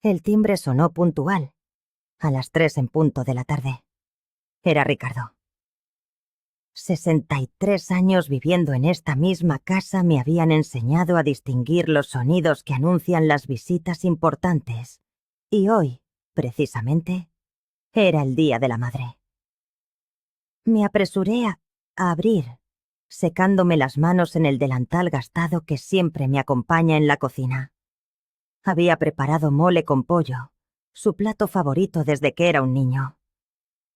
El timbre sonó puntual, a las 3 en punto de la tarde. Era Ricardo. 63 años viviendo en esta misma casa me habían enseñado a distinguir los sonidos que anuncian las visitas importantes. Y hoy, precisamente, era el Día de la Madre. Me apresuré a abrir, secándome las manos en el delantal gastado que siempre me acompaña en la cocina. Había preparado mole con pollo, su plato favorito desde que era un niño.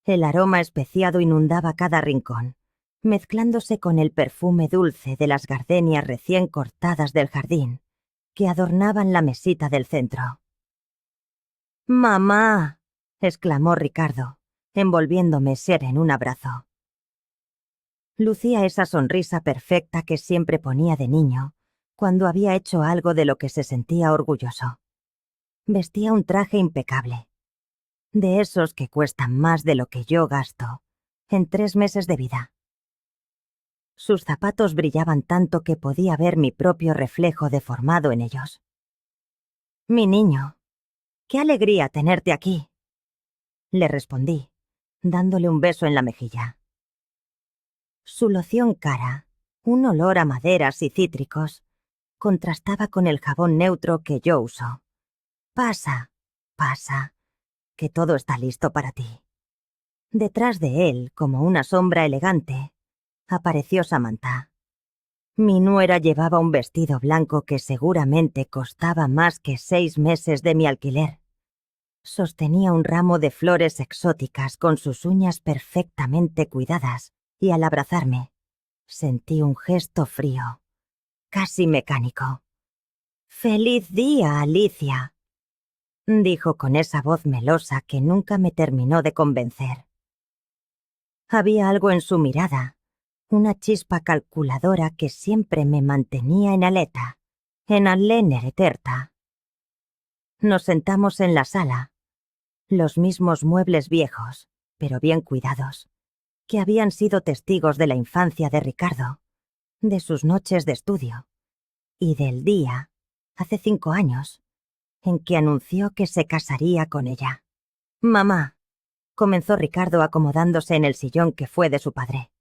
El aroma especiado inundaba cada rincón, mezclándose con el perfume dulce de las gardenias recién cortadas del jardín, que adornaban la mesita del centro. «¡Mamá!», exclamó Ricardo, envolviéndome en un abrazo. Lucía esa sonrisa perfecta que siempre ponía de niño, cuando había hecho algo de lo que se sentía orgulloso. Vestía un traje impecable, de esos que cuestan más de lo que yo gasto en 3 meses de vida. Sus zapatos brillaban tanto que podía ver mi propio reflejo deformado en ellos. «Mi niño, qué alegría tenerte aquí», le respondí, dándole un beso en la mejilla. Su loción cara, un olor a maderas y cítricos, contrastaba con el jabón neutro que yo uso. «Pasa, pasa, que todo está listo para ti». Detrás de él, como una sombra elegante, apareció Samantha. Mi nuera llevaba un vestido blanco que seguramente costaba más que 6 meses de mi alquiler. Sostenía un ramo de flores exóticas con sus uñas perfectamente cuidadas, y al abrazarme, sentí un gesto frío, casi mecánico. «¡Feliz día, Alicia!», dijo con esa voz melosa que nunca me terminó de convencer. Había algo en su mirada, una chispa calculadora que siempre me mantenía en aleta, en allenereterta. Nos sentamos en la sala, los mismos muebles viejos, pero bien cuidados, que habían sido testigos de la infancia de Ricardo, de sus noches de estudio, y del día, hace 5 años, en que anunció que se casaría con ella. «Mamá», comenzó Ricardo acomodándose en el sillón que fue de su padre,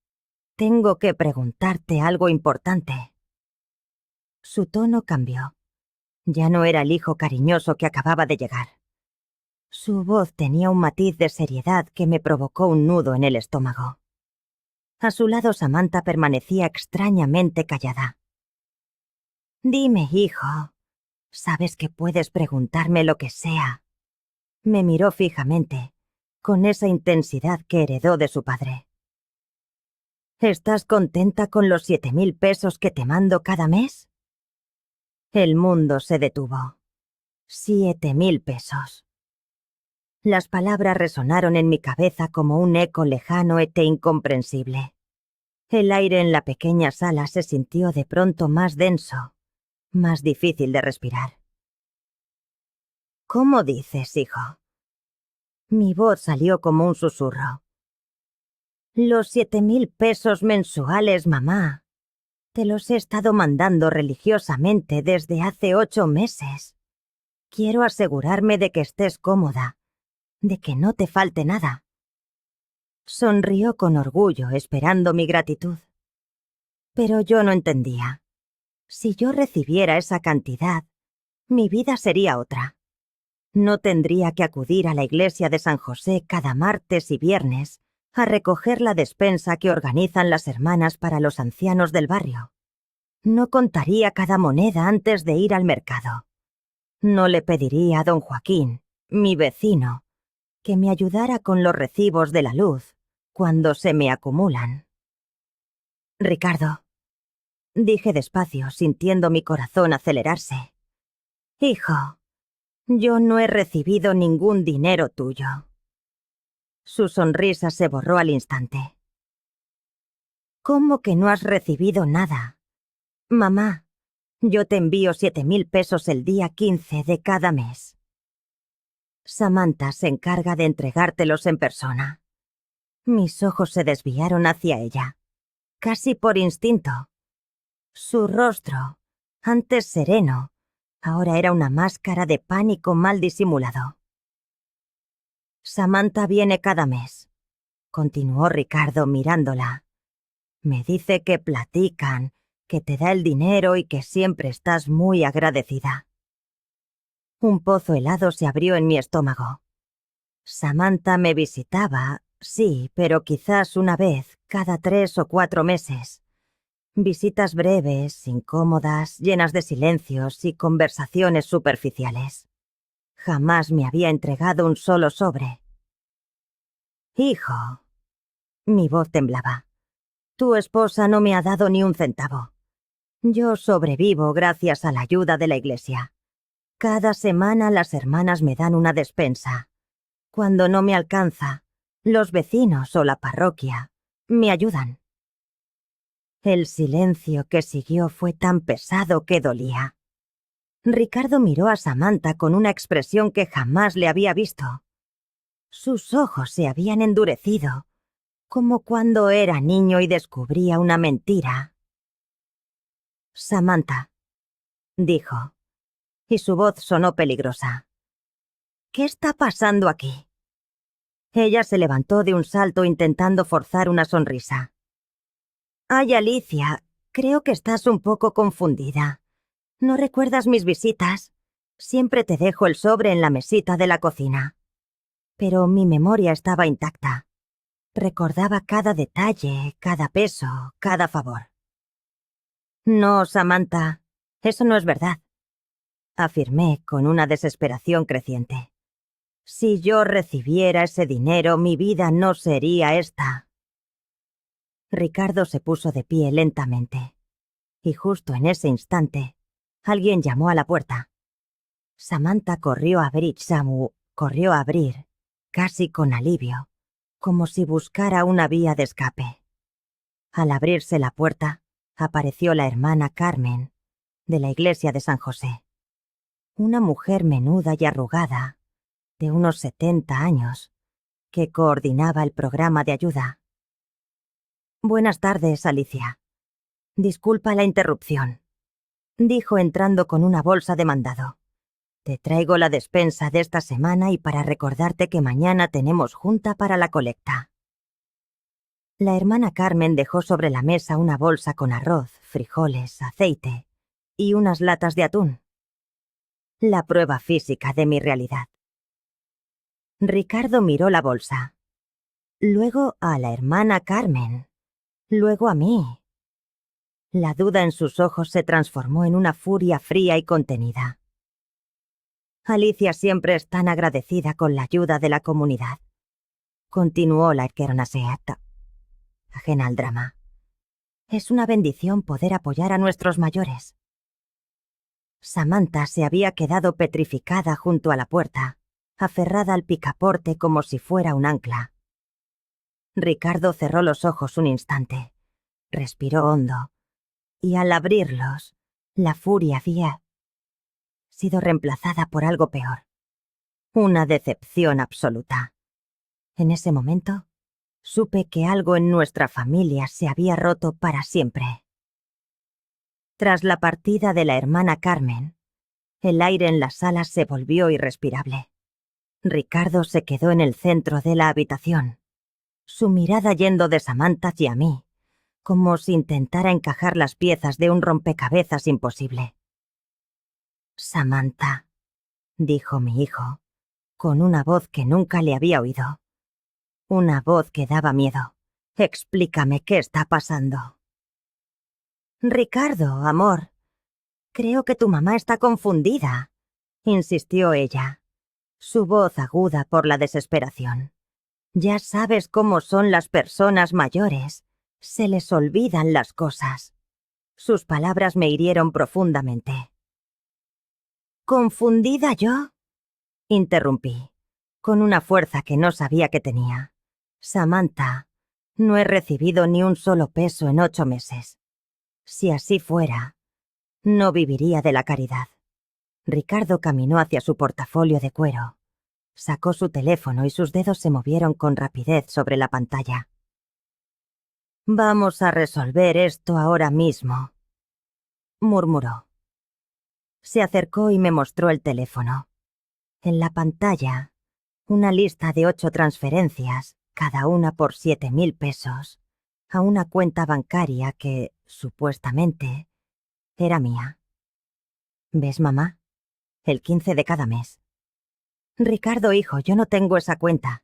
«tengo que preguntarte algo importante». Su tono cambió. Ya no era el hijo cariñoso que acababa de llegar. Su voz tenía un matiz de seriedad que me provocó un nudo en el estómago. A su lado Samantha permanecía extrañamente callada. «Dime, hijo, sabes que puedes preguntarme lo que sea». Me miró fijamente, con esa intensidad que heredó de su padre. «¿Estás contenta con los 7.000 pesos que te mando cada mes?» El mundo se detuvo. 7.000 pesos. Las palabras resonaron en mi cabeza como un eco lejano e incomprensible. El aire en la pequeña sala se sintió de pronto más denso, más difícil de respirar. «¿Cómo dices, hijo?». Mi voz salió como un susurro. «Los 7.000 pesos mensuales, mamá. Te los he estado mandando religiosamente desde hace 8 meses. Quiero asegurarme de que estés cómoda, de que no te falte nada». Sonrió con orgullo, esperando mi gratitud. Pero yo no entendía. Si yo recibiera esa cantidad, mi vida sería otra. No tendría que acudir a la iglesia de San José cada martes y viernes a recoger la despensa que organizan las hermanas para los ancianos del barrio. No contaría cada moneda antes de ir al mercado. No le pediría a don Joaquín, mi vecino, que me ayudara con los recibos de la luz cuando se me acumulan. «Ricardo», dije despacio, sintiendo mi corazón acelerarse. «Hijo, yo no he recibido ningún dinero tuyo». Su sonrisa se borró al instante. «¿Cómo que no has recibido nada? Mamá, yo te envío 7.000 pesos el día 15 de cada mes. Samantha se encarga de entregártelos en persona». Mis ojos se desviaron hacia ella, casi por instinto. Su rostro, antes sereno, Ahora era una máscara de pánico mal disimulado. Samantha viene cada mes, continuó Ricardo mirándola. Me dice que platican, que te da el dinero y que siempre estás muy agradecida. Un pozo helado se abrió en mi estómago. Samantha me visitaba, sí, pero quizás una vez cada 3 o 4 meses. Visitas breves, incómodas, llenas de silencios y conversaciones superficiales. Jamás me había entregado un solo sobre. Hijo. Mi voz temblaba. Tu esposa no me ha dado ni un centavo. Yo sobrevivo gracias a la ayuda de la iglesia. Cada semana las hermanas me dan una despensa. Cuando no me alcanza, los vecinos o la parroquia me ayudan. El silencio que siguió fue tan pesado que dolía. Ricardo miró a Samantha con una expresión que jamás le había visto. Sus ojos se habían endurecido, como cuando era niño y descubría una mentira. Samantha, dijo, y su voz sonó peligrosa. ¿Qué está pasando aquí? Ella se levantó de un salto intentando forzar una sonrisa. Ay, Alicia, creo que estás un poco confundida. ¿No recuerdas mis visitas? Siempre te dejo el sobre en la mesita de la cocina. Pero mi memoria estaba intacta. Recordaba cada detalle, cada peso, cada favor. No, Samantha, eso no es verdad, afirmé con una desesperación creciente. Si yo recibiera ese dinero, mi vida no sería esta. Ricardo se puso de pie lentamente, y justo en ese instante, alguien llamó a la puerta. Samantha corrió a abrir, casi con alivio, como si buscara una vía de escape. Al abrirse la puerta, apareció la hermana Carmen, de la iglesia de San José. Una mujer menuda y arrugada, de unos 70 años, que coordinaba el programa de ayuda. Buenas tardes, Alicia. Disculpa la interrupción, dijo entrando con una bolsa de mandado. Te traigo la despensa de esta semana y para recordarte que mañana tenemos junta para la colecta. La hermana Carmen dejó sobre la mesa una bolsa con arroz, frijoles, aceite y unas latas de atún. La prueba física de mi realidad. Ricardo miró la bolsa. Luego a la hermana Carmen. Luego a mí. La duda en sus ojos se transformó en una furia fría y contenida. Alicia siempre es tan agradecida con la ayuda de la comunidad. Continuó la Erkeronaseata, ajena al drama. Es una bendición poder apoyar a nuestros mayores. Samantha se había quedado petrificada junto a la puerta, aferrada al picaporte como si fuera un ancla. Ricardo cerró los ojos un instante, respiró hondo, y al abrirlos, la furia había sido reemplazada por algo peor. Una decepción absoluta. En ese momento, supe que algo en nuestra familia se había roto para siempre. Tras la partida de la hermana Carmen, el aire en la sala se volvió irrespirable. Ricardo se quedó en el centro de la habitación, su mirada yendo de Samantha hacia mí, como si intentara encajar las piezas de un rompecabezas imposible. Samantha, dijo mi hijo, con una voz que nunca le había oído. Una voz que daba miedo. Explícame qué está pasando. Ricardo, amor, creo que tu mamá está confundida, insistió ella, su voz aguda por la desesperación. Ya sabes cómo son las personas mayores. Se les olvidan las cosas. Sus palabras me hirieron profundamente. ¿Confundida yo? Interrumpí, con una fuerza que no sabía que tenía. Samantha, no he recibido ni un solo peso en 8 meses. Si así fuera, no viviría de la caridad. Ricardo caminó hacia su portafolio de cuero. Sacó su teléfono y sus dedos se movieron con rapidez sobre la pantalla. Vamos a resolver esto ahora mismo, murmuró. Se acercó y me mostró el teléfono. En la pantalla, una lista de 8 transferencias, cada una por 7.000 pesos, a una cuenta bancaria que, supuestamente, era mía. ¿Ves, mamá? El 15 de cada mes. Ricardo, hijo, yo no tengo esa cuenta.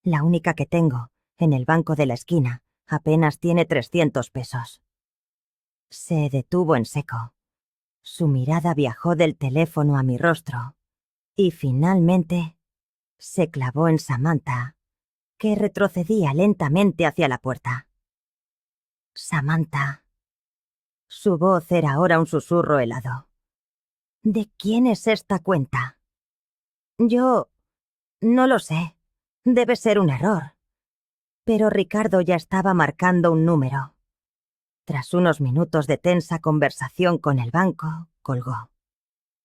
La única que tengo, en el banco de la esquina, apenas tiene 300 pesos. Se detuvo en seco. Su mirada viajó del teléfono a mi rostro y finalmente se clavó en Samantha, que retrocedía lentamente hacia la puerta. Samantha. Su voz era ahora un susurro helado. ¿De quién es esta cuenta? Yo... no lo sé. Debe ser un error. Pero Ricardo ya estaba marcando un número. Tras unos minutos de tensa conversación con el banco, colgó.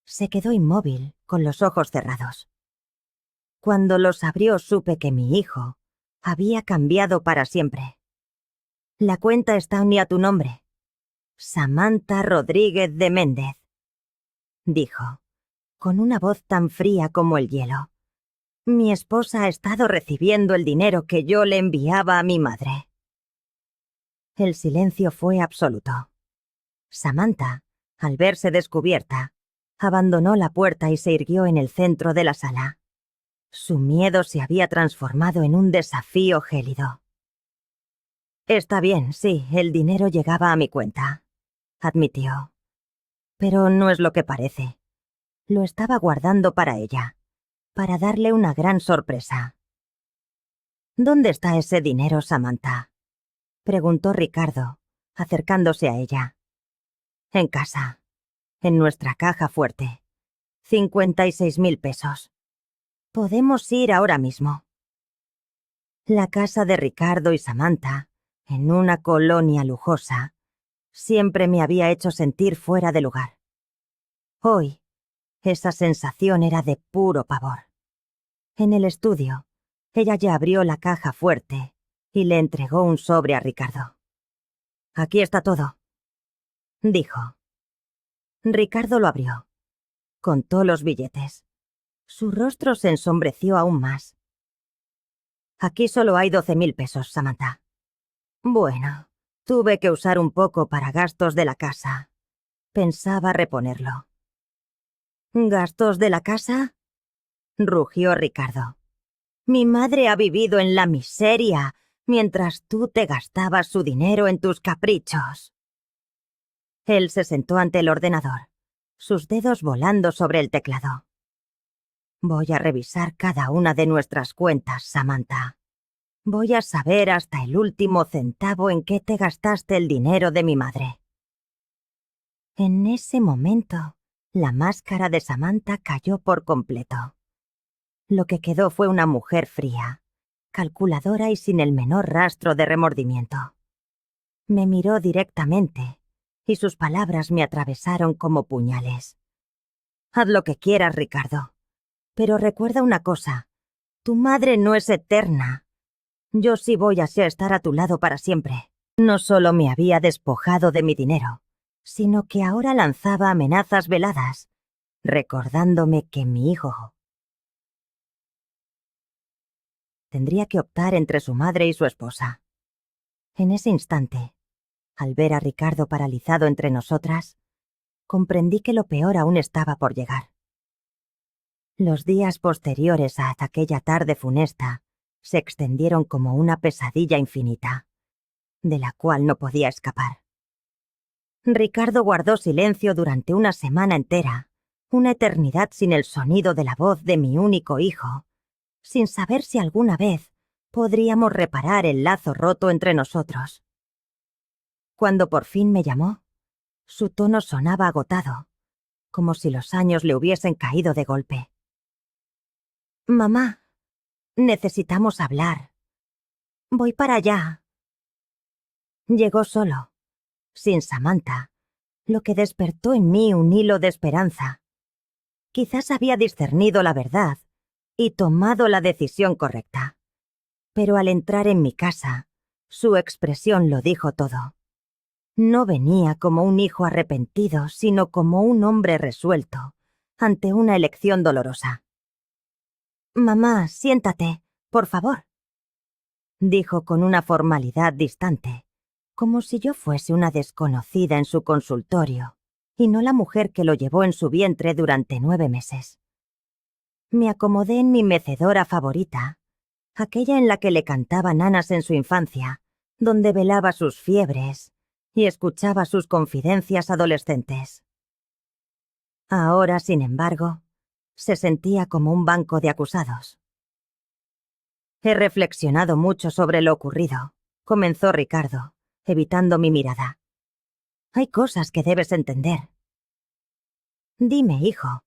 Se quedó inmóvil, con los ojos cerrados. Cuando los abrió supe que mi hijo había cambiado para siempre. La cuenta está unida a tu nombre. Samantha Rodríguez de Méndez, dijo, con una voz tan fría como el hielo. Mi esposa ha estado recibiendo el dinero que yo le enviaba a mi madre. El silencio fue absoluto. Samantha, al verse descubierta, abandonó la puerta y se irguió en el centro de la sala. Su miedo se había transformado en un desafío gélido. Está bien, sí, el dinero llegaba a mi cuenta, admitió. Pero no es lo que parece. Lo estaba guardando para ella, para darle una gran sorpresa. ¿Dónde está ese dinero, Samantha?, preguntó Ricardo, acercándose a ella. En casa, en nuestra caja fuerte. 56.000 pesos. Podemos ir ahora mismo. La casa de Ricardo y Samantha, en una colonia lujosa, siempre me había hecho sentir fuera de lugar. Hoy, esa sensación era de puro pavor. En el estudio, ella ya abrió la caja fuerte y le entregó un sobre a Ricardo. Aquí está todo, dijo. Ricardo lo abrió. Contó los billetes. Su rostro se ensombreció aún más. Aquí solo hay 12.000 pesos, Samantha. Bueno, tuve que usar un poco para gastos de la casa. Pensaba reponerlo. ¿Gastos de la casa?, rugió Ricardo. Mi madre ha vivido en la miseria mientras tú te gastabas su dinero en tus caprichos. Él se sentó ante el ordenador, sus dedos volando sobre el teclado. Voy a revisar cada una de nuestras cuentas, Samantha. Voy a saber hasta el último centavo en qué te gastaste el dinero de mi madre. En ese momento, la máscara de Samantha cayó por completo. Lo que quedó fue una mujer fría, calculadora y sin el menor rastro de remordimiento. Me miró directamente, y sus palabras me atravesaron como puñales. Haz lo que quieras, Ricardo. Pero recuerda una cosa, tu madre no es eterna. Yo sí voy a estar a tu lado para siempre. No solo me había despojado de mi dinero, sino que ahora lanzaba amenazas veladas, recordándome que mi hijo tendría que optar entre su madre y su esposa. En ese instante, al ver a Ricardo paralizado entre nosotras, comprendí que lo peor aún estaba por llegar. Los días posteriores a aquella tarde funesta se extendieron como una pesadilla infinita, de la cual no podía escapar. Ricardo guardó silencio durante una semana entera, una eternidad sin el sonido de la voz de mi único hijo, sin saber si alguna vez podríamos reparar el lazo roto entre nosotros. Cuando por fin me llamó, su tono sonaba agotado, como si los años le hubiesen caído de golpe. Mamá, necesitamos hablar. Voy para allá. Llegó solo, sin Samantha, lo que despertó en mí un hilo de esperanza. Quizás había discernido la verdad y tomado la decisión correcta. Pero al entrar en mi casa, su expresión lo dijo todo. No venía como un hijo arrepentido, sino como un hombre resuelto ante una elección dolorosa. «Mamá, siéntate, por favor», dijo con una formalidad distante, como si yo fuese una desconocida en su consultorio y no la mujer que lo llevó en su vientre durante 9 meses. Me acomodé en mi mecedora favorita, aquella en la que le cantaba nanas en su infancia, donde velaba sus fiebres y escuchaba sus confidencias adolescentes. Ahora, sin embargo, se sentía como un banco de acusados. «He reflexionado mucho sobre lo ocurrido», comenzó Ricardo, evitando mi mirada. «Hay cosas que debes entender». «Dime, hijo»,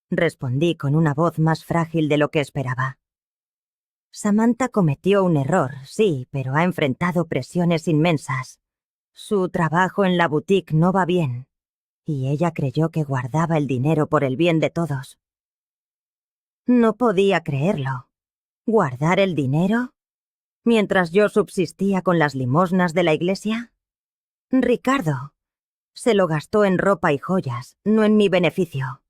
respondí con una voz más frágil de lo que esperaba. Samantha cometió un error, sí, pero ha enfrentado presiones inmensas. Su trabajo en la boutique no va bien, y ella creyó que guardaba el dinero por el bien de todos. No podía creerlo. ¿Guardar el dinero? ¿Mientras yo subsistía con las limosnas de la iglesia? Ricardo, se lo gastó en ropa y joyas, no en mi beneficio.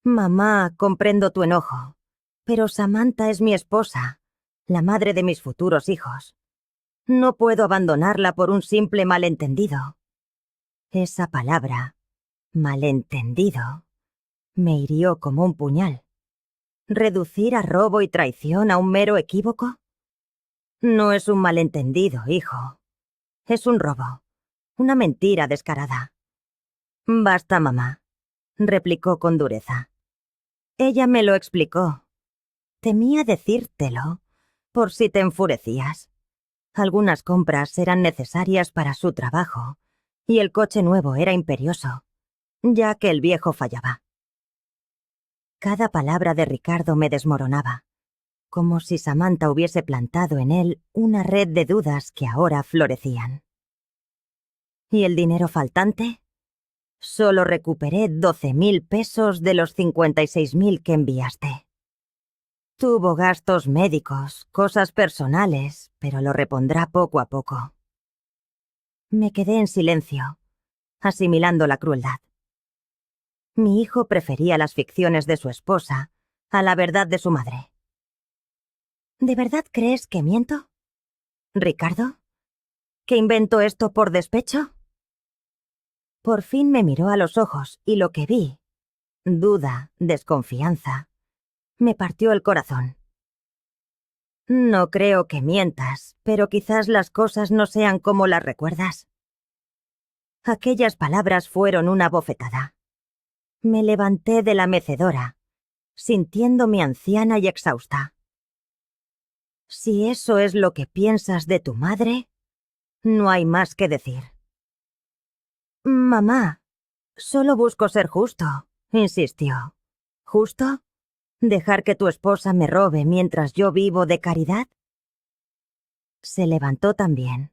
Mamá, comprendo tu enojo, pero Samantha es mi esposa, la madre de mis futuros hijos. No puedo abandonarla por un simple malentendido. Esa palabra, malentendido, me hirió como un puñal. ¿Reducir a robo y traición a un mero equívoco? No es un malentendido, hijo. Es un robo, una mentira descarada. Basta, mamá, replicó con dureza. Ella me lo explicó. Temía decírtelo, por si te enfurecías. Algunas compras eran necesarias para su trabajo, y el coche nuevo era imperioso, ya que el viejo fallaba. Cada palabra de Ricardo me desmoronaba, como si Samantha hubiese plantado en él una red de dudas que ahora florecían. ¿Y el dinero faltante? Solo recuperé 12.000 pesos de los 56.000 que enviaste. Tuvo gastos médicos, cosas personales, pero lo repondrá poco a poco. Me quedé en silencio, asimilando la crueldad. Mi hijo prefería las ficciones de su esposa a la verdad de su madre. ¿De verdad crees que miento, Ricardo? ¿Que invento esto por despecho? Por fin me miró a los ojos y lo que vi, duda, desconfianza, me partió el corazón. No creo que mientas, pero quizás las cosas no sean como las recuerdas. Aquellas palabras fueron una bofetada. Me levanté de la mecedora, sintiéndome anciana y exhausta. Si eso es lo que piensas de tu madre, no hay más que decir. Mamá, solo busco ser justo, insistió. ¿Justo? ¿Dejar que tu esposa me robe mientras yo vivo de caridad? Se levantó también,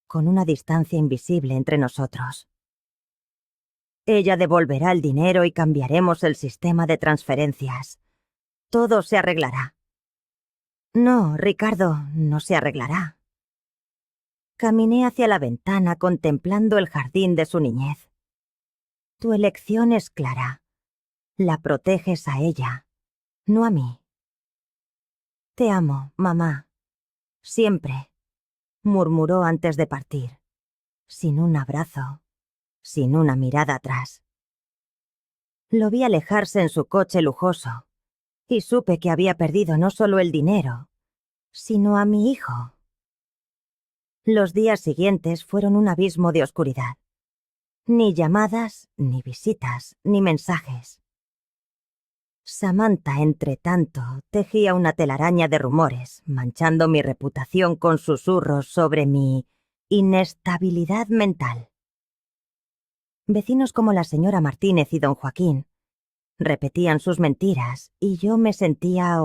con una distancia invisible entre nosotros. Ella devolverá el dinero y cambiaremos el sistema de transferencias. Todo se arreglará. No, Ricardo, no se arreglará. Caminé hacia la ventana contemplando el jardín de su niñez. Tu elección es clara. La proteges a ella, no a mí. Te amo, mamá. Siempre, murmuró antes de partir, sin un abrazo, sin una mirada atrás. Lo vi alejarse en su coche lujoso, y supe que había perdido no solo el dinero, sino a mi hijo. Los días siguientes fueron un abismo de oscuridad. Ni llamadas, ni visitas, ni mensajes. Samantha, entre tanto, tejía una telaraña de rumores, manchando mi reputación con susurros sobre mi inestabilidad mental. Vecinos como la señora Martínez y don Joaquín repetían sus mentiras y yo me sentía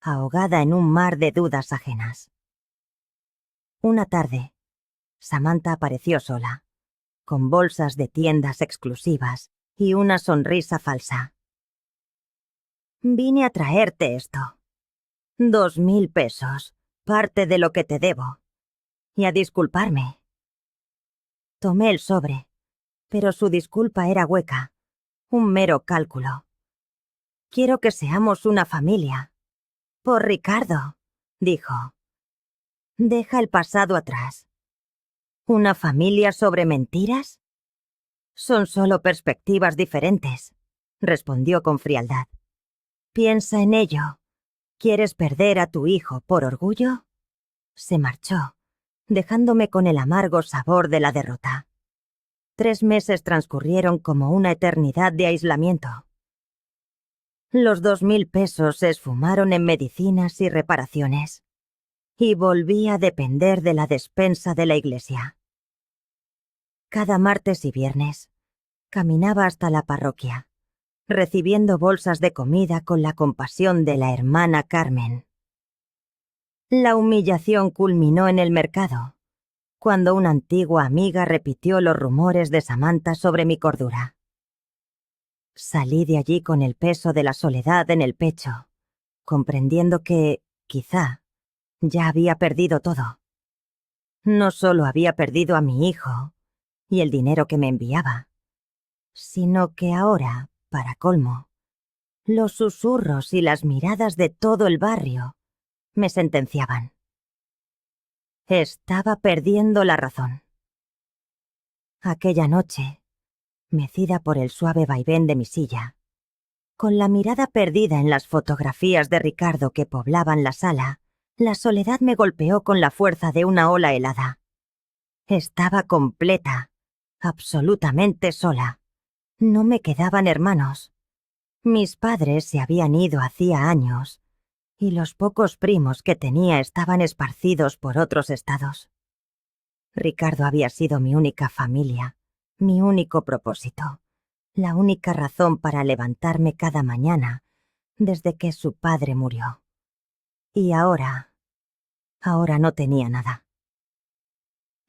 ahogada en un mar de dudas ajenas. Una tarde, Samantha apareció sola, con bolsas de tiendas exclusivas y una sonrisa falsa. Vine a traerte esto. 2.000 pesos, parte de lo que te debo. Y a disculparme. Tomé el sobre, pero su disculpa era hueca, un mero cálculo. Quiero que seamos una familia. Por Ricardo, dijo. Deja el pasado atrás. ¿Una familia sobre mentiras? Son solo perspectivas diferentes, respondió con frialdad. Piensa en ello. ¿Quieres perder a tu hijo por orgullo? Se marchó, dejándome con el amargo sabor de la derrota. 3 meses transcurrieron como una eternidad de aislamiento. Los 2.000 pesos se esfumaron en medicinas y reparaciones, y volví a depender de la despensa de la iglesia. Cada martes y viernes caminaba hasta la parroquia, recibiendo bolsas de comida con la compasión de la hermana Carmen. La humillación culminó en el mercado, cuando una antigua amiga repitió los rumores de Samantha sobre mi cordura. Salí de allí con el peso de la soledad en el pecho, comprendiendo que, quizá, ya había perdido todo. No solo había perdido a mi hijo y el dinero que me enviaba, sino que ahora, para colmo, los susurros y las miradas de todo el barrio me sentenciaban. Estaba perdiendo la razón. Aquella noche, mecida por el suave vaivén de mi silla, con la mirada perdida en las fotografías de Ricardo que poblaban la sala, la soledad me golpeó con la fuerza de una ola helada. Estaba completa, absolutamente sola. No me quedaban hermanos. Mis padres se habían ido hacía años, y los pocos primos que tenía estaban esparcidos por otros estados. Ricardo había sido mi única familia, mi único propósito, la única razón para levantarme cada mañana desde que su padre murió. Y ahora no tenía nada.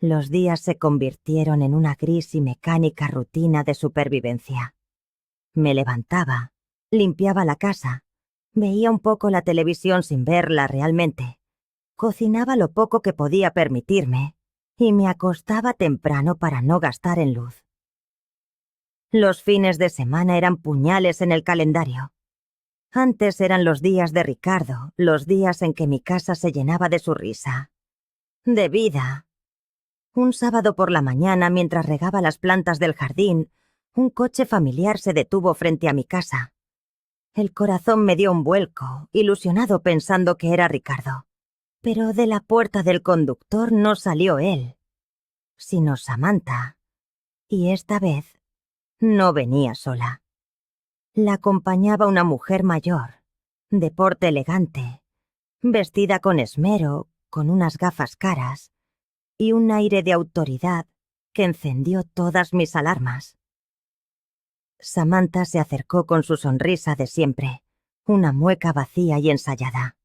Los días se convirtieron en una gris y mecánica rutina de supervivencia. Me levantaba, limpiaba la casa, veía un poco la televisión sin verla realmente, cocinaba lo poco que podía permitirme y me acostaba temprano para no gastar en luz. Los fines de semana eran puñales en el calendario. Antes eran los días de Ricardo, los días en que mi casa se llenaba de su risa, de vida. Un sábado por la mañana, mientras regaba las plantas del jardín, un coche familiar se detuvo frente a mi casa. El corazón me dio un vuelco, ilusionado pensando que era Ricardo. Pero de la puerta del conductor no salió él, sino Samantha. Y esta vez no venía sola. La acompañaba una mujer mayor, de porte elegante, vestida con esmero, con unas gafas caras y un aire de autoridad que encendió todas mis alarmas. Samantha se acercó con su sonrisa de siempre, una mueca vacía y ensayada.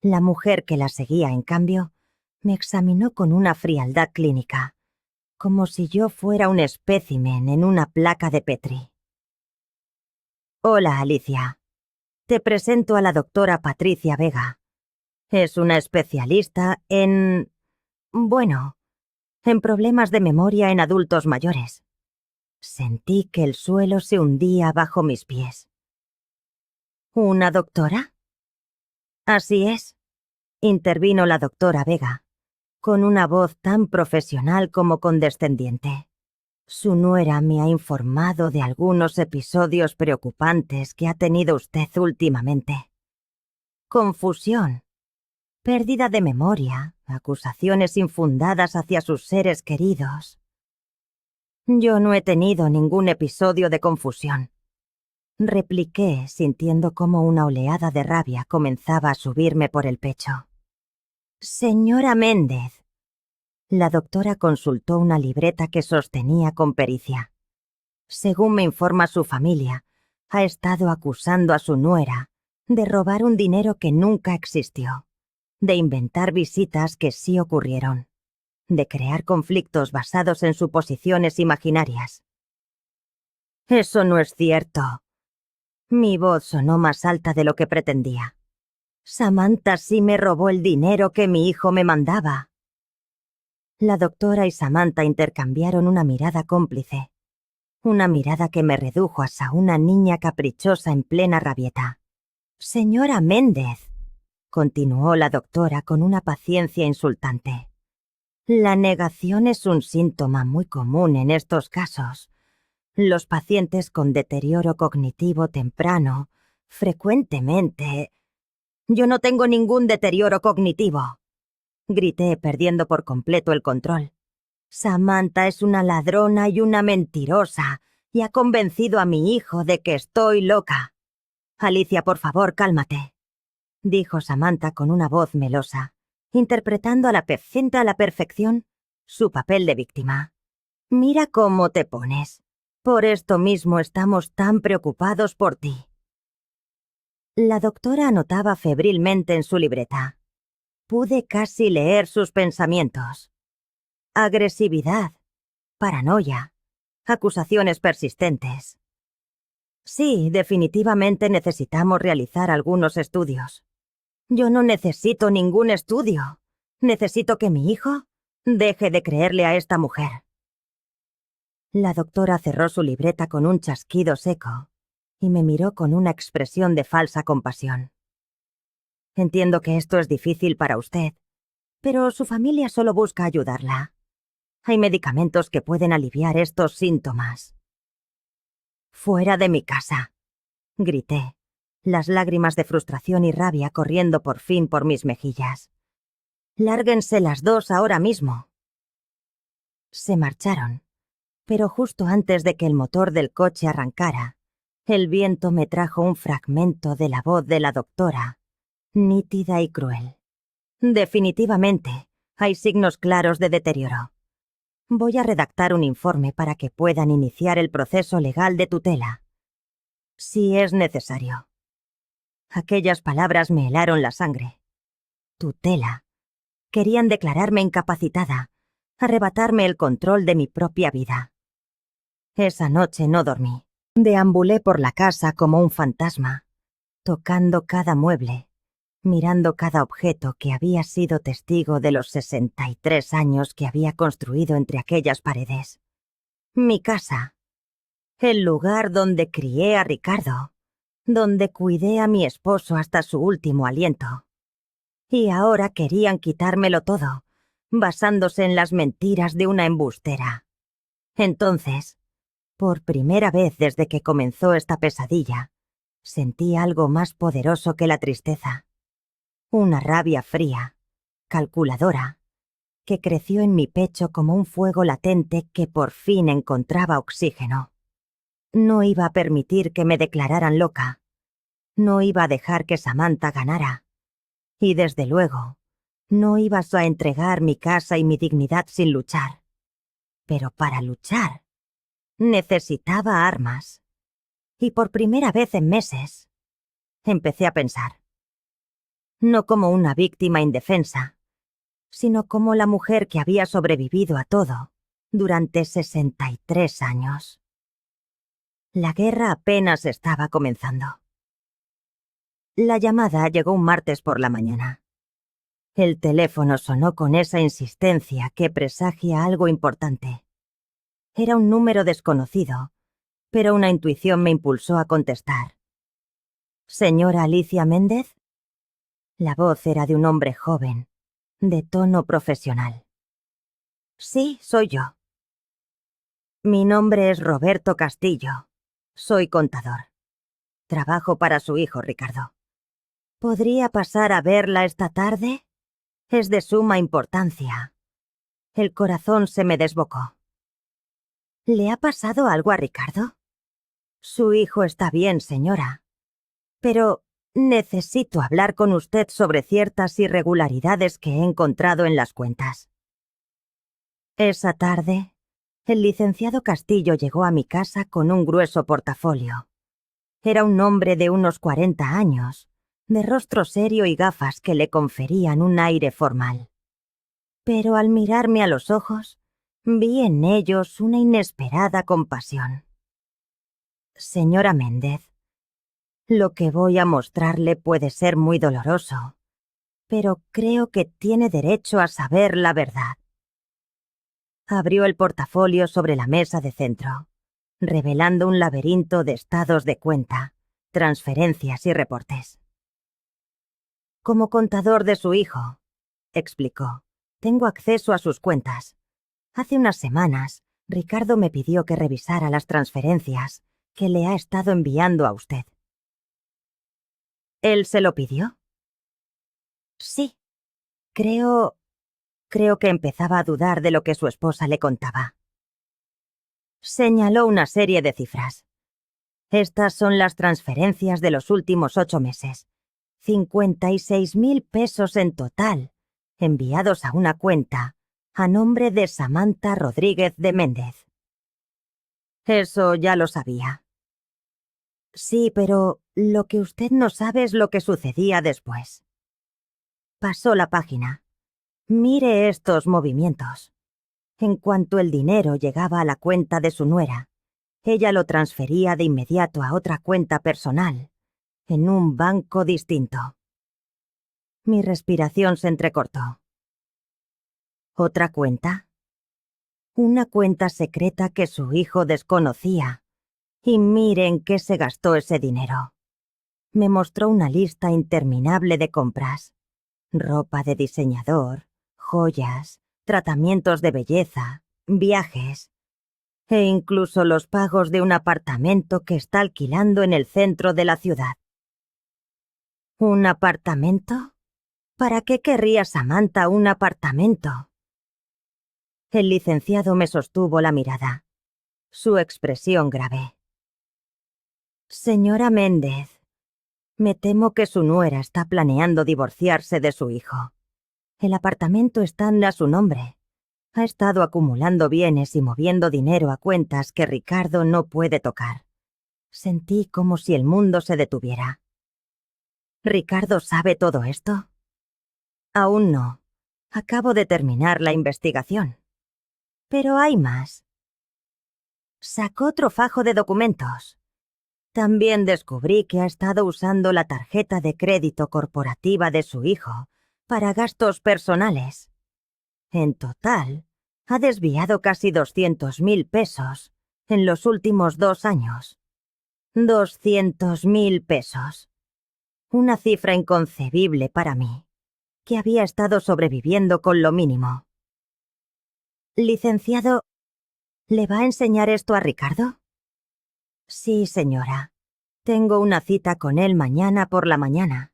La mujer que la seguía, en cambio, me examinó con una frialdad clínica, como si yo fuera un espécimen en una placa de Petri. Hola, Alicia. Te presento a la doctora Patricia Vega. Es una especialista en problemas de memoria en adultos mayores. Sentí que el suelo se hundía bajo mis pies. ¿Una doctora? Así es, intervino la doctora Vega, con una voz tan profesional como condescendiente. Su nuera me ha informado de algunos episodios preocupantes que ha tenido usted últimamente. Confusión, pérdida de memoria, acusaciones infundadas hacia sus seres queridos. Yo no he tenido ningún episodio de confusión, repliqué, sintiendo cómo una oleada de rabia comenzaba a subirme por el pecho. Señora Méndez. La doctora consultó una libreta que sostenía con pericia. Según me informa su familia, ha estado acusando a su nuera de robar un dinero que nunca existió, de inventar visitas que sí ocurrieron, de crear conflictos basados en suposiciones imaginarias. Eso no es cierto. Mi voz sonó más alta de lo que pretendía. Samantha sí me robó el dinero que mi hijo me mandaba. La doctora y Samantha intercambiaron una mirada cómplice. Una mirada que me redujo hasta una niña caprichosa en plena rabieta. «Señora Méndez», continuó la doctora con una paciencia insultante. «La negación es un síntoma muy común en estos casos. Los pacientes con deterioro cognitivo temprano, frecuentemente...» «Yo no tengo ningún deterioro cognitivo», grité, perdiendo por completo el control. «Samantha es una ladrona y una mentirosa, y ha convencido a mi hijo de que estoy loca». «Alicia, por favor, cálmate», dijo Samantha con una voz melosa, interpretando a la perfección su papel de víctima. «Mira cómo te pones. Por esto mismo estamos tan preocupados por ti». La doctora anotaba febrilmente en su libreta. Pude casi leer sus pensamientos. Agresividad, paranoia, acusaciones persistentes. Sí, definitivamente necesitamos realizar algunos estudios. Yo no necesito ningún estudio. Necesito que mi hijo deje de creerle a esta mujer. La doctora cerró su libreta con un chasquido seco y me miró con una expresión de falsa compasión. Entiendo que esto es difícil para usted, pero su familia solo busca ayudarla. Hay medicamentos que pueden aliviar estos síntomas. «Fuera de mi casa», grité, las lágrimas de frustración y rabia corriendo por fin por mis mejillas. «Lárguense las dos ahora mismo». Se marcharon, pero justo antes de que el motor del coche arrancara, el viento me trajo un fragmento de la voz de la doctora, nítida y cruel. «Definitivamente, hay signos claros de deterioro. Voy a redactar un informe para que puedan iniciar el proceso legal de tutela. Si es necesario». Aquellas palabras me helaron la sangre. Tutela. Querían declararme incapacitada, arrebatarme el control de mi propia vida. Esa noche no dormí. Deambulé por la casa como un fantasma, tocando cada mueble, mirando cada objeto que había sido testigo de los 63 años que había construido entre aquellas paredes. Mi casa. El lugar donde crié a Ricardo, donde cuidé a mi esposo hasta su último aliento. Y ahora querían quitármelo todo, basándose en las mentiras de una embustera. Entonces, por primera vez desde que comenzó esta pesadilla, sentí algo más poderoso que la tristeza. Una rabia fría, calculadora, que creció en mi pecho como un fuego latente que por fin encontraba oxígeno. No iba a permitir que me declararan loca. No iba a dejar que Samantha ganara. Y desde luego, no ibas a entregar mi casa y mi dignidad sin luchar. Pero para luchar, necesitaba armas. Y por primera vez en meses, empecé a pensar. No como una víctima indefensa, sino como la mujer que había sobrevivido a todo durante 63 años. La guerra apenas estaba comenzando. La llamada llegó un martes por la mañana. El teléfono sonó con esa insistencia que presagia algo importante. Era un número desconocido, pero una intuición me impulsó a contestar. «¿Señora Alicia Méndez?» La voz era de un hombre joven, de tono profesional. «Sí, soy yo». «Mi nombre es Roberto Castillo. Soy contador. Trabajo para su hijo, Ricardo. ¿Podría pasar a verla esta tarde? Es de suma importancia». El corazón se me desbocó. «¿Le ha pasado algo a Ricardo?» «Su hijo está bien, señora. Pero necesito hablar con usted sobre ciertas irregularidades que he encontrado en las cuentas». Esa tarde, el licenciado Castillo llegó a mi casa con un grueso portafolio. Era un hombre de unos 40 años, de rostro serio y gafas que le conferían un aire formal. Pero al mirarme a los ojos, vi en ellos una inesperada compasión. «Señora Méndez, lo que voy a mostrarle puede ser muy doloroso, pero creo que tiene derecho a saber la verdad. Abrió el portafolio sobre la mesa de centro, revelando un laberinto de estados de cuenta, transferencias y reportes. Como contador de su hijo, explicó, tengo acceso a sus cuentas. Hace unas semanas, Ricardo me pidió que revisara las transferencias que le ha estado enviando a usted. ¿Él se lo pidió? Sí. Creo que empezaba a dudar de lo que su esposa le contaba. Señaló una serie de cifras. Estas son las transferencias de los últimos 8 meses. 56.000 pesos en total, enviados a una cuenta a nombre de Samantha Rodríguez de Méndez. Eso ya lo sabía. Sí, pero lo que usted no sabe es lo que sucedía después. Pasó la página. Mire estos movimientos. En cuanto el dinero llegaba a la cuenta de su nuera, ella lo transfería de inmediato a otra cuenta personal, en un banco distinto. Mi respiración se entrecortó. ¿Otra cuenta? Una cuenta secreta que su hijo desconocía. Y mire en qué se gastó ese dinero. Me mostró una lista interminable de compras. Ropa de diseñador, joyas, tratamientos de belleza, viajes, e incluso los pagos de un apartamento que está alquilando en el centro de la ciudad. ¿Un apartamento? ¿Para qué querría Samantha un apartamento? El licenciado me sostuvo la mirada, su expresión grave. Señora Méndez, me temo que su nuera está planeando divorciarse de su hijo. El apartamento está a su nombre. Ha estado acumulando bienes y moviendo dinero a cuentas que Ricardo no puede tocar. Sentí como si el mundo se detuviera. ¿Ricardo sabe todo esto? Aún no. Acabo de terminar la investigación. Pero hay más. Sacó otro fajo de documentos. También descubrí que ha estado usando la tarjeta de crédito corporativa de su hijo para gastos personales. En total, ha desviado casi 200.000 pesos en los últimos 2 años. 200.000 pesos. Una cifra inconcebible para mí, que había estado sobreviviendo con lo mínimo. Licenciado, ¿le va a enseñar esto a Ricardo? Sí, señora. Tengo una cita con él mañana por la mañana.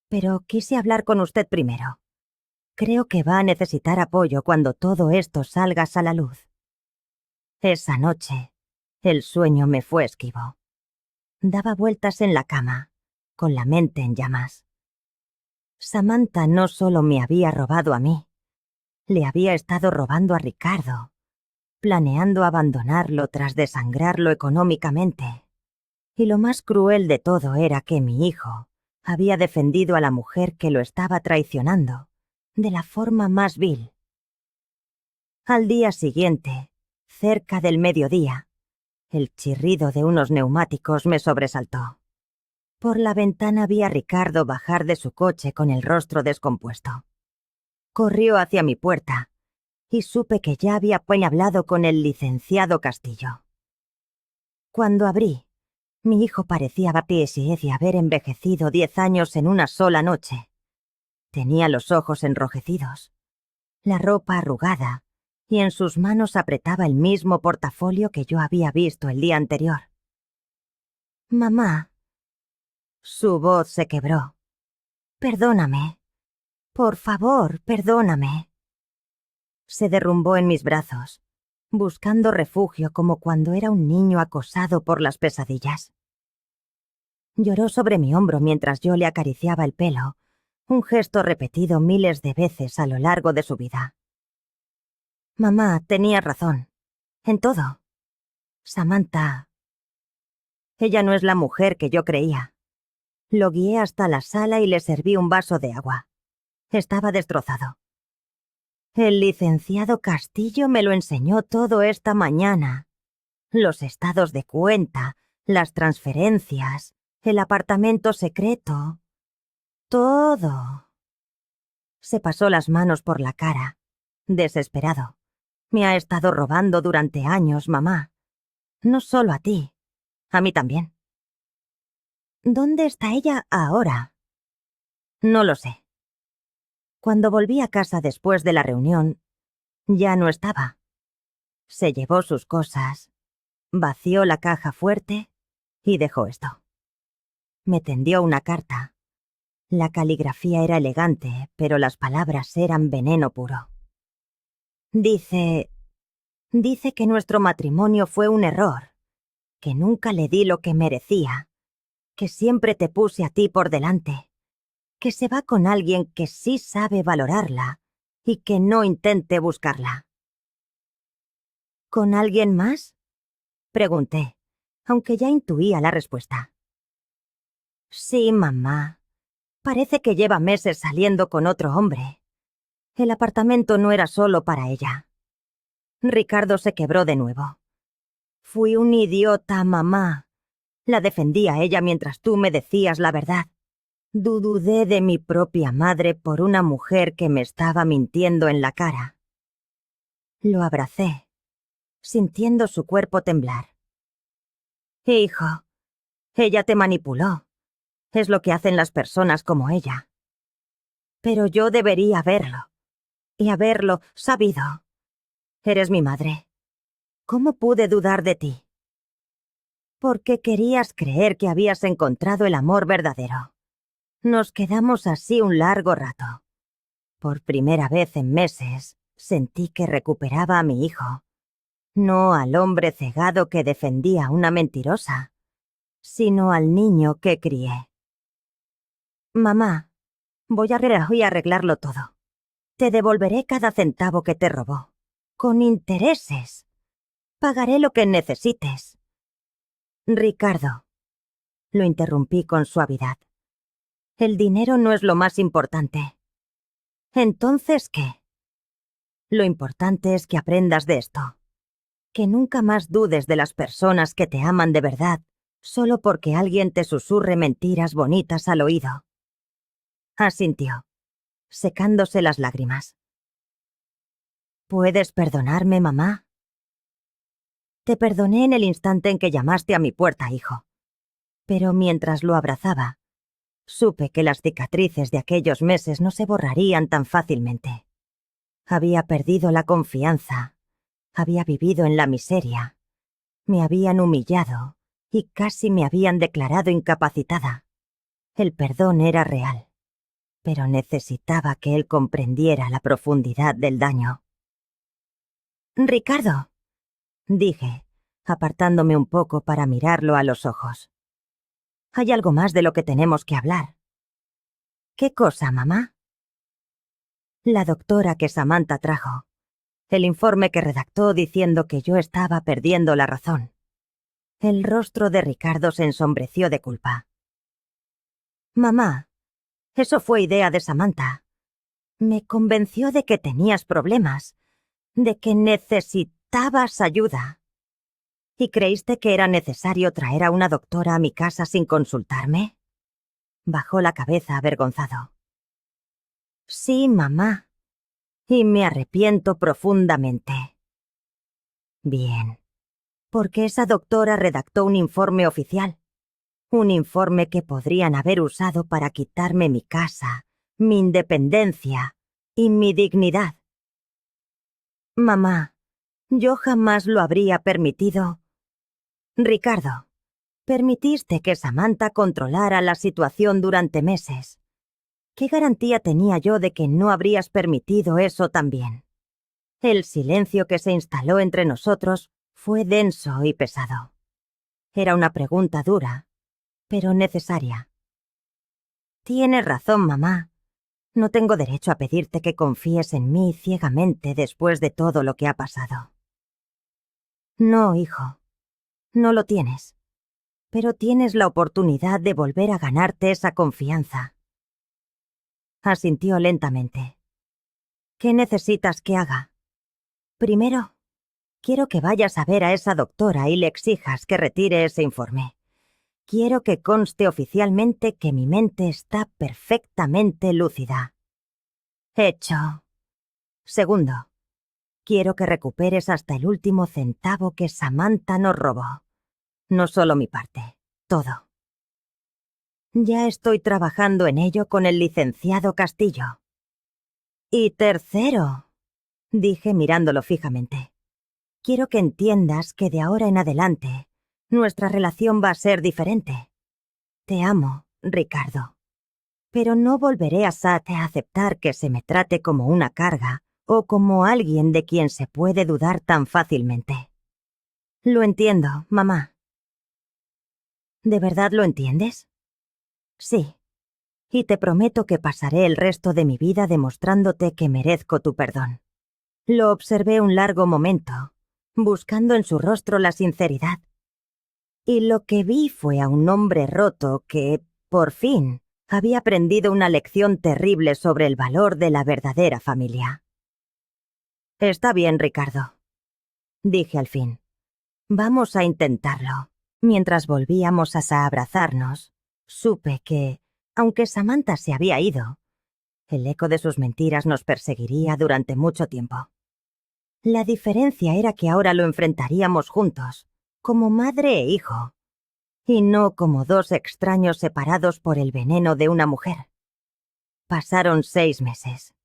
Pero quise hablar con usted primero. Creo que va a necesitar apoyo cuando todo esto salga a la luz. Esa noche, el sueño me fue esquivo. Daba vueltas en la cama, con la mente en llamas. Samantha no solo me había robado a mí, le había estado robando a Ricardo, planeando abandonarlo tras desangrarlo económicamente. Y lo más cruel de todo era que mi hijo había defendido a la mujer que lo estaba traicionando, de la forma más vil. Al día siguiente, cerca del mediodía, el chirrido de unos neumáticos me sobresaltó. Por la ventana vi a Ricardo bajar de su coche con el rostro descompuesto. Corrió hacia mi puerta y supe que ya había hablado con el licenciado Castillo. Cuando abrí, mi hijo parecía de haber envejecido 10 años en una sola noche. Tenía los ojos enrojecidos, la ropa arrugada, y en sus manos apretaba el mismo portafolio que yo había visto el día anterior. Mamá. Su voz se quebró. Perdóname. Por favor, perdóname. Se derrumbó en mis brazos, buscando refugio como cuando era un niño acosado por las pesadillas. Lloró sobre mi hombro mientras yo le acariciaba el pelo, un gesto repetido miles de veces a lo largo de su vida. Mamá tenía razón. En todo. Samantha. Ella no es la mujer que yo creía. Lo guié hasta la sala y le serví un vaso de agua. Estaba destrozado. El licenciado Castillo me lo enseñó todo esta mañana. Los estados de cuenta, las transferencias, el apartamento secreto. Todo. Se pasó las manos por la cara, desesperado. Me ha estado robando durante años, mamá. No solo a ti, a mí también. ¿Dónde está ella ahora? No lo sé. Cuando volví a casa después de la reunión, ya no estaba. Se llevó sus cosas, vació la caja fuerte y dejó esto. Me tendió una carta. La caligrafía era elegante, pero las palabras eran veneno puro. Dice que nuestro matrimonio fue un error, que nunca le di lo que merecía, que siempre te puse a ti por delante, que se va con alguien que sí sabe valorarla y que no intente buscarla. ¿Con alguien más? Pregunté, aunque ya intuía la respuesta. Sí, mamá. Parece que lleva meses saliendo con otro hombre. El apartamento no era solo para ella. Ricardo se quebró de nuevo. Fui un idiota, mamá. La defendí a ella mientras tú me decías la verdad. Dudé de mi propia madre por una mujer que me estaba mintiendo en la cara. Lo abracé, sintiendo su cuerpo temblar. Hijo, ella te manipuló. Es lo que hacen las personas como ella. Pero yo debería verlo. Y haberlo sabido. Eres mi madre. ¿Cómo pude dudar de ti? Porque querías creer que habías encontrado el amor verdadero. Nos quedamos así un largo rato. Por primera vez en meses, sentí que recuperaba a mi hijo. No al hombre cegado que defendía a una mentirosa, sino al niño que crié. Mamá, voy a arreglarlo todo. Te devolveré cada centavo que te robó. Con intereses. Pagaré lo que necesites. Ricardo, lo interrumpí con suavidad. El dinero no es lo más importante. ¿Entonces qué? Lo importante es que aprendas de esto. Que nunca más dudes de las personas que te aman de verdad, solo porque alguien te susurre mentiras bonitas al oído. Asintió, secándose las lágrimas. ¿Puedes perdonarme, mamá? Te perdoné en el instante en que llamaste a mi puerta, hijo. Pero mientras lo abrazaba, supe que las cicatrices de aquellos meses no se borrarían tan fácilmente. Había perdido la confianza, había vivido en la miseria, me habían humillado y casi me habían declarado incapacitada. El perdón era real, pero necesitaba que él comprendiera la profundidad del daño. Ricardo, dije, apartándome un poco para mirarlo a los ojos. Hay algo más de lo que tenemos que hablar. ¿Qué cosa, mamá? La doctora que Samantha trajo. El informe que redactó diciendo que yo estaba perdiendo la razón. El rostro de Ricardo se ensombreció de culpa. Mamá, eso fue idea de Samantha. Me convenció de que tenías problemas, de que necesitabas ayuda. ¿Y creíste que era necesario traer a una doctora a mi casa sin consultarme? Bajó la cabeza avergonzado. Sí, mamá. Y me arrepiento profundamente. Bien. Porque esa doctora redactó un informe oficial. Un informe que podrían haber usado para quitarme mi casa, mi independencia y mi dignidad. Mamá, yo jamás lo habría permitido. Ricardo, permitiste que Samantha controlara la situación durante meses. ¿Qué garantía tenía yo de que no habrías permitido eso también? El silencio que se instaló entre nosotros fue denso y pesado. Era una pregunta dura, pero necesaria. Tienes razón, mamá. No tengo derecho a pedirte que confíes en mí ciegamente después de todo lo que ha pasado. No, hijo. No lo tienes. Pero tienes la oportunidad de volver a ganarte esa confianza. Asintió lentamente. ¿Qué necesitas que haga? Primero, quiero que vayas a ver a esa doctora y le exijas que retire ese informe. Quiero que conste oficialmente que mi mente está perfectamente lúcida. Hecho. Segundo, Quiero que recuperes hasta el último centavo que Samantha nos robó. No solo mi parte, todo. Ya estoy trabajando en ello con el licenciado Castillo. Y tercero, dije mirándolo fijamente, quiero que entiendas que de ahora en adelante nuestra relación va a ser diferente. Te amo, Ricardo. Pero no volveré a aceptar que se me trate como una carga o como alguien de quien se puede dudar tan fácilmente. Lo entiendo, mamá. ¿De verdad lo entiendes? Sí. Y te prometo que pasaré el resto de mi vida demostrándote que merezco tu perdón. Lo observé un largo momento, buscando en su rostro la sinceridad. Y lo que vi fue a un hombre roto que, por fin, había aprendido una lección terrible sobre el valor de la verdadera familia. Está bien, Ricardo, dije al fin. Vamos a intentarlo. Mientras volvíamos a abrazarnos, supe que, aunque Samantha se había ido, el eco de sus mentiras nos perseguiría durante mucho tiempo. La diferencia era que ahora lo enfrentaríamos juntos, como madre e hijo, y no como dos extraños separados por el veneno de una mujer. Pasaron 6 meses.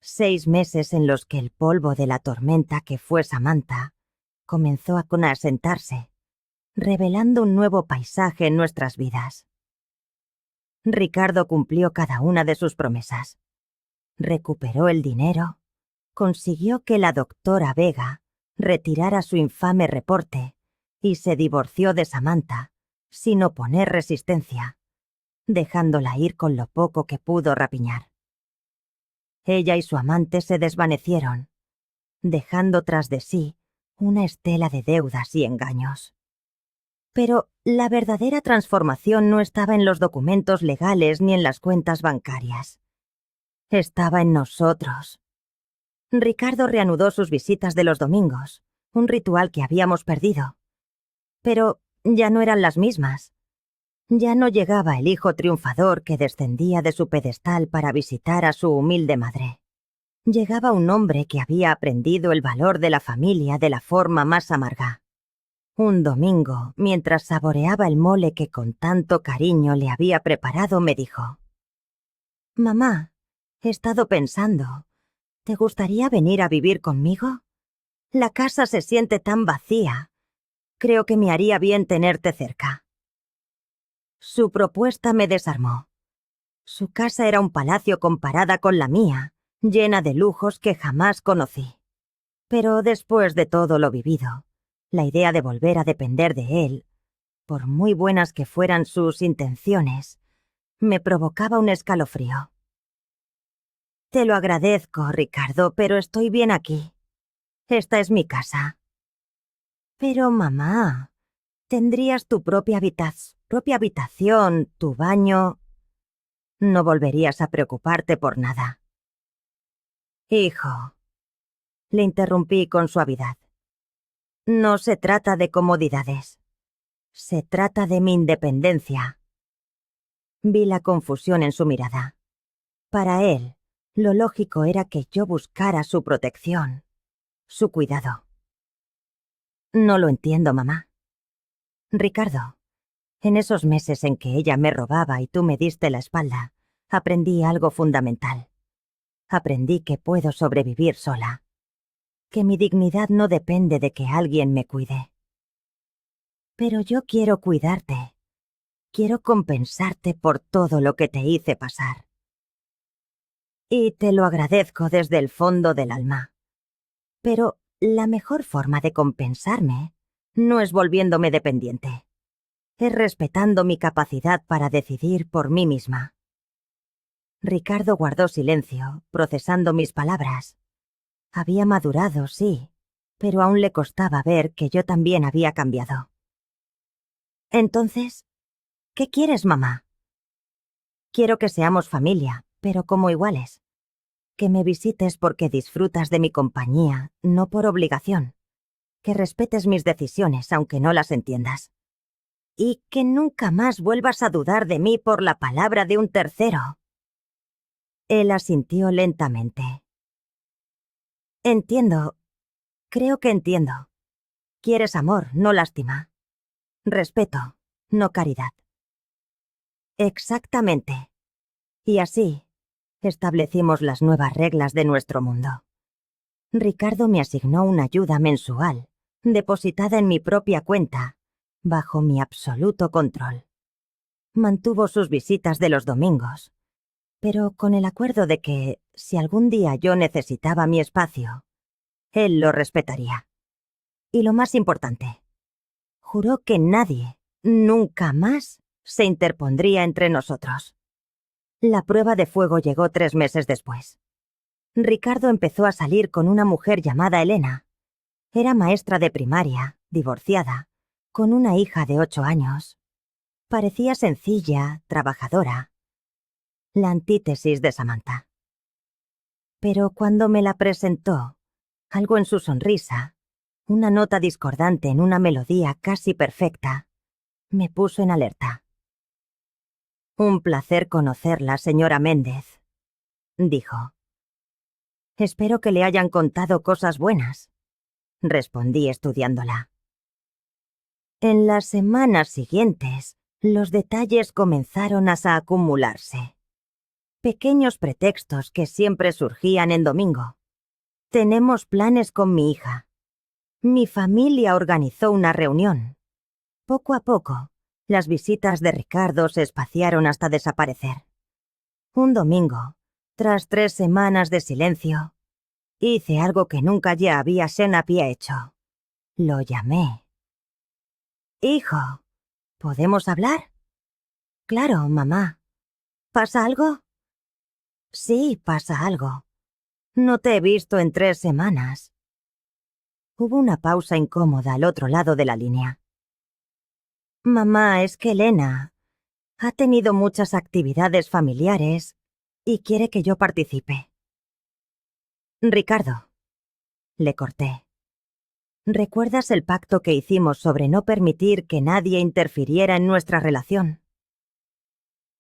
6 meses en los que el polvo de la tormenta que fue Samantha comenzó a asentarse, revelando un nuevo paisaje en nuestras vidas. Ricardo cumplió cada una de sus promesas. Recuperó el dinero, consiguió que la doctora Vega retirara su infame reporte y se divorció de Samantha sin oponer resistencia, dejándola ir con lo poco que pudo rapiñar. Ella y su amante se desvanecieron, dejando tras de sí una estela de deudas y engaños. Pero la verdadera transformación no estaba en los documentos legales ni en las cuentas bancarias. Estaba en nosotros. Ricardo reanudó sus visitas de los domingos, un ritual que habíamos perdido. Pero ya no eran las mismas. Ya no llegaba el hijo triunfador que descendía de su pedestal para visitar a su humilde madre. Llegaba un hombre que había aprendido el valor de la familia de la forma más amarga. Un domingo, mientras saboreaba el mole que con tanto cariño le había preparado, me dijo: «Mamá, he estado pensando, ¿te gustaría venir a vivir conmigo? La casa se siente tan vacía. Creo que me haría bien tenerte cerca». Su propuesta me desarmó. Su casa era un palacio comparada con la mía, llena de lujos que jamás conocí. Pero después de todo lo vivido, la idea de volver a depender de él, por muy buenas que fueran sus intenciones, me provocaba un escalofrío. «Te lo agradezco, Ricardo, pero estoy bien aquí. Esta es mi casa». «Pero, mamá, tendrías tu propia habitación, tu baño. No volverías a preocuparte por nada». «Hijo», le interrumpí con suavidad, «no se trata de comodidades. Se trata de mi independencia». Vi la confusión en su mirada. Para él, lo lógico era que yo buscara su protección, su cuidado. «No lo entiendo, mamá». «Ricardo, en esos meses en que ella me robaba y tú me diste la espalda, aprendí algo fundamental. Aprendí que puedo sobrevivir sola, que mi dignidad no depende de que alguien me cuide. Pero yo quiero cuidarte. Quiero compensarte por todo lo que te hice pasar. Y te lo agradezco desde el fondo del alma. Pero la mejor forma de compensarme no es volviéndome dependiente. Es respetando mi capacidad para decidir por mí misma». Ricardo guardó silencio, procesando mis palabras. Había madurado, sí, pero aún le costaba ver que yo también había cambiado. «Entonces, ¿qué quieres, mamá?» «Quiero que seamos familia, pero como iguales. Que me visites porque disfrutas de mi compañía, no por obligación. Que respetes mis decisiones, aunque no las entiendas. Y que nunca más vuelvas a dudar de mí por la palabra de un tercero». Él asintió lentamente. «Entiendo, Creo que entiendo. Quieres amor, no lástima. Respeto, no caridad. Exactamente. Y así, establecimos las nuevas reglas de nuestro mundo. Ricardo me asignó una ayuda mensual, depositada en mi propia cuenta, bajo mi absoluto control. Mantuvo sus visitas de los domingos, pero con el acuerdo de que, si algún día yo necesitaba mi espacio, él lo respetaría. Y lo más importante, juró que nadie, nunca más, se interpondría entre nosotros. La prueba de fuego llegó 3 meses después. Ricardo empezó a salir con una mujer llamada Elena. Era maestra de primaria, divorciada, con una hija de 8 años. Parecía sencilla, trabajadora. La antítesis de Samantha. Pero cuando me la presentó, algo en su sonrisa, una nota discordante en una melodía casi perfecta, me puso en alerta. «Un placer conocerla, señora Méndez», dijo. «Espero que le hayan contado cosas buenas», respondí estudiándola. En las semanas siguientes, los detalles comenzaron a acumularse. Pequeños pretextos que siempre surgían en domingo. «Tenemos planes con mi hija». Mi familia organizó una reunión. Poco a poco, las visitas de Ricardo se espaciaron hasta desaparecer. Un domingo, tras 3 semanas de silencio, hice algo que nunca ya había hecho. Lo llamé. «Hijo, ¿podemos hablar?» «Claro, mamá. ¿Pasa algo?» «Sí, pasa algo. No te he visto en 3 semanas». Hubo una pausa incómoda al otro lado de la línea. «Mamá, es que Elena ha tenido muchas actividades familiares y quiere que yo participe». «Ricardo», le corté. «¿Recuerdas el pacto que hicimos sobre no permitir que nadie interfiriera en nuestra relación?»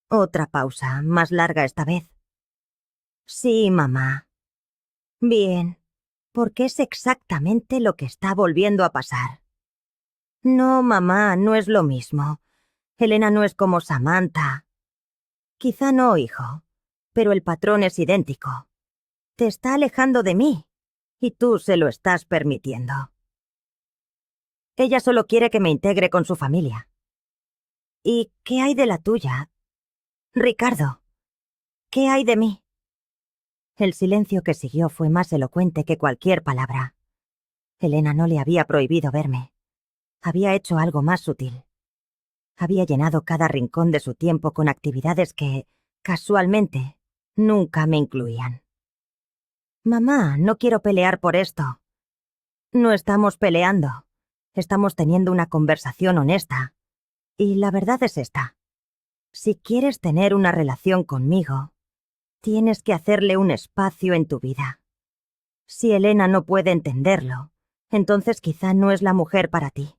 Otra pausa, más larga esta vez. «Sí, mamá». «Bien, porque es exactamente lo que está volviendo a pasar». «No, mamá, no es lo mismo. Elena no es como Samantha». «Quizá no, hijo, pero el patrón es idéntico. Te está alejando de mí, y tú se lo estás permitiendo. Ella solo quiere que me integre con su familia». «¿Y qué hay de la tuya? Ricardo, ¿qué hay de mí?» El silencio que siguió fue más elocuente que cualquier palabra. Elena no le había prohibido verme. Había hecho algo más sutil. Había llenado cada rincón de su tiempo con actividades que, casualmente, nunca me incluían. «Mamá, no quiero pelear por esto». «No estamos peleando. Estamos teniendo una conversación honesta. Y la verdad es esta. Si quieres tener una relación conmigo, tienes que hacerle un espacio en tu vida. Si Elena no puede entenderlo, entonces quizá no es la mujer para ti».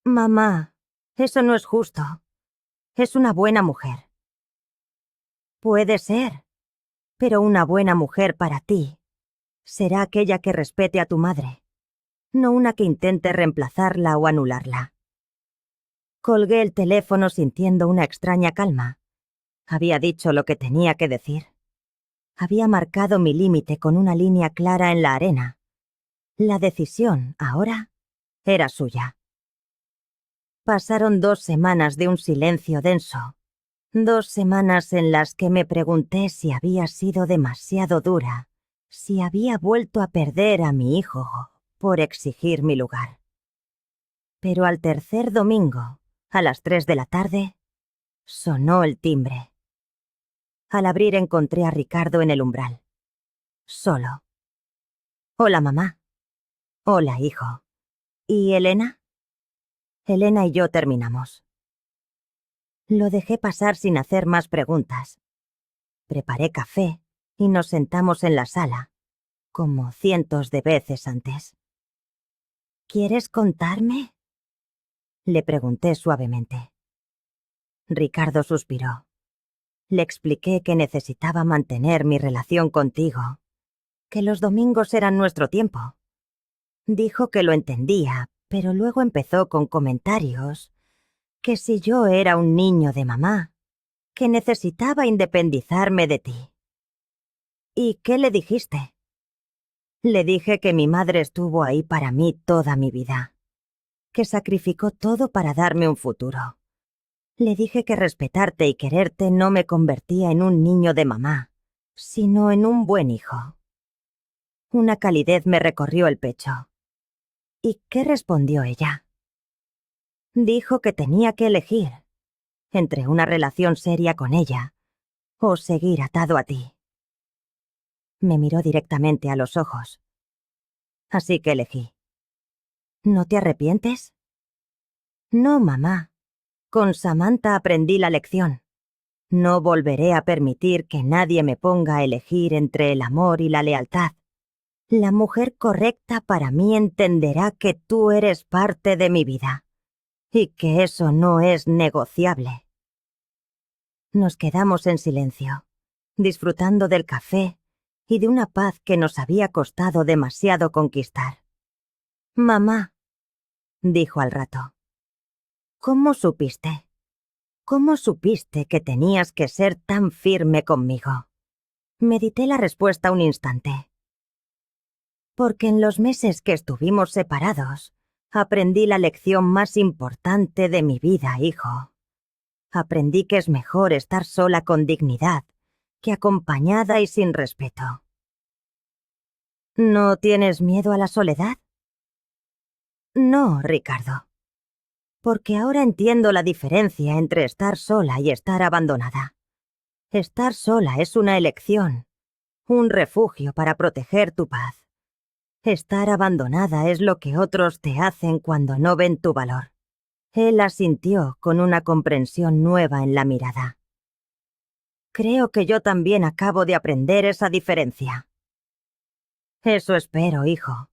«Mamá, eso no es justo. Es una buena mujer». «Puede ser, pero una buena mujer para ti será aquella que respete a tu madre, no una que intente reemplazarla o anularla». Colgué el teléfono sintiendo una extraña calma. Había dicho lo que tenía que decir. Había marcado mi límite con una línea clara en la arena. La decisión, ahora, era suya. Pasaron 2 semanas de un silencio denso. 2 semanas en las que me pregunté si había sido demasiado dura, si había vuelto a perder a mi hijo por exigir mi lugar. Pero al tercer domingo, a las 3 de la tarde, sonó el timbre. Al abrir encontré a Ricardo en el umbral. Solo. «Hola, mamá». «Hola, hijo». «¿Y Elena?» «Elena y yo terminamos». Lo dejé pasar sin hacer más preguntas. Preparé café y nos sentamos en la sala, como cientos de veces antes. «¿Quieres contarme?», le pregunté suavemente. Ricardo suspiró. Le expliqué que necesitaba mantener mi relación contigo, que los domingos eran nuestro tiempo, Dijo que lo entendía, pero luego empezó con comentarios que si yo era un niño de mamá, que necesitaba independizarme de ti. ¿Y qué le dijiste? Le dije que mi madre estuvo ahí para mí toda mi vida, que sacrificó todo para darme un futuro. Le dije que respetarte y quererte no me convertía en un niño de mamá, sino en un buen hijo. Una calidez me recorrió el pecho. ¿Y qué respondió ella? Dijo que tenía que elegir entre una relación seria con ella o seguir atado a ti. Me miró directamente a los ojos. Así que elegí. ¿No te arrepientes? No, mamá. Con Samantha aprendí la lección. No volveré a permitir que nadie me ponga a elegir entre el amor y la lealtad. La mujer correcta para mí entenderá que tú eres parte de mi vida y que eso no es negociable. Nos quedamos en silencio, disfrutando del café y de una paz que nos había costado demasiado conquistar. Mamá, dijo al rato, ¿cómo supiste? ¿Cómo supiste que tenías que ser tan firme conmigo? Medité la respuesta un instante. Porque en los meses que estuvimos separados, aprendí la lección más importante de mi vida, hijo. Aprendí que es mejor estar sola con dignidad que acompañada y sin respeto. ¿No tienes miedo a la soledad? No, Ricardo. Porque ahora entiendo la diferencia entre estar sola y estar abandonada. Estar sola es una elección, un refugio para proteger tu paz. Estar abandonada es lo que otros te hacen cuando no ven tu valor. Él asintió con una comprensión nueva en la mirada. Creo que yo también acabo de aprender esa diferencia. Eso espero, hijo,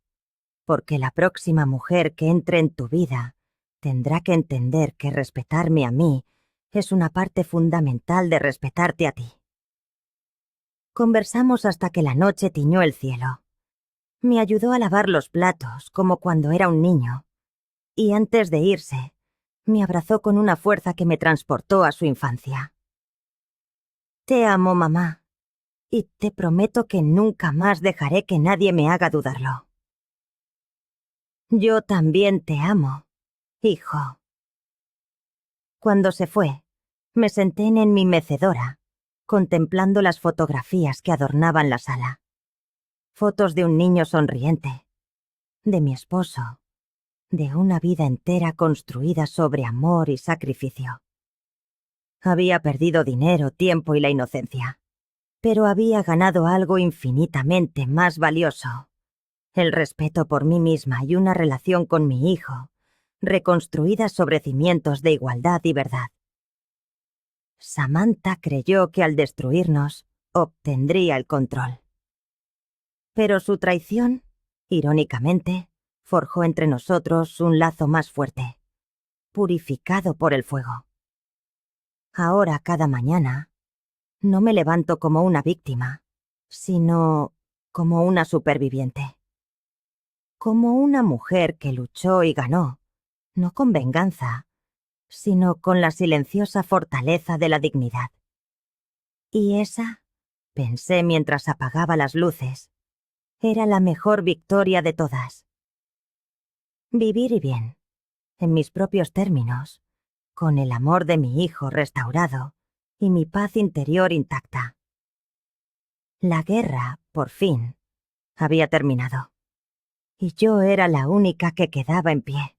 porque la próxima mujer que entre en tu vida tendrá que entender que respetarme a mí es una parte fundamental de respetarte a ti. Conversamos hasta que la noche tiñó el cielo. Me ayudó a lavar los platos como cuando era un niño, y antes de irse, me abrazó con una fuerza que me transportó a su infancia. Te amo, mamá, y te prometo que nunca más dejaré que nadie me haga dudarlo. Yo también te amo, hijo. Cuando se fue, me senté en mi mecedora, contemplando las fotografías que adornaban la sala. Fotos de un niño sonriente, de mi esposo, de una vida entera construida sobre amor y sacrificio. Había perdido dinero, tiempo y la inocencia, pero había ganado algo infinitamente más valioso: el respeto por mí misma y una relación con mi hijo, reconstruida sobre cimientos de igualdad y verdad. Samantha creyó que al destruirnos, obtendría el control. Pero su traición, irónicamente, forjó entre nosotros un lazo más fuerte, purificado por el fuego. Ahora, cada mañana, no me levanto como una víctima, sino como una superviviente. Como una mujer que luchó y ganó, no con venganza, sino con la silenciosa fortaleza de la dignidad. Y esa, pensé mientras apagaba las luces, era la mejor victoria de todas. Vivir y bien, en mis propios términos, con el amor de mi hijo restaurado y mi paz interior intacta. La guerra, por fin, había terminado, y yo era la única que quedaba en pie.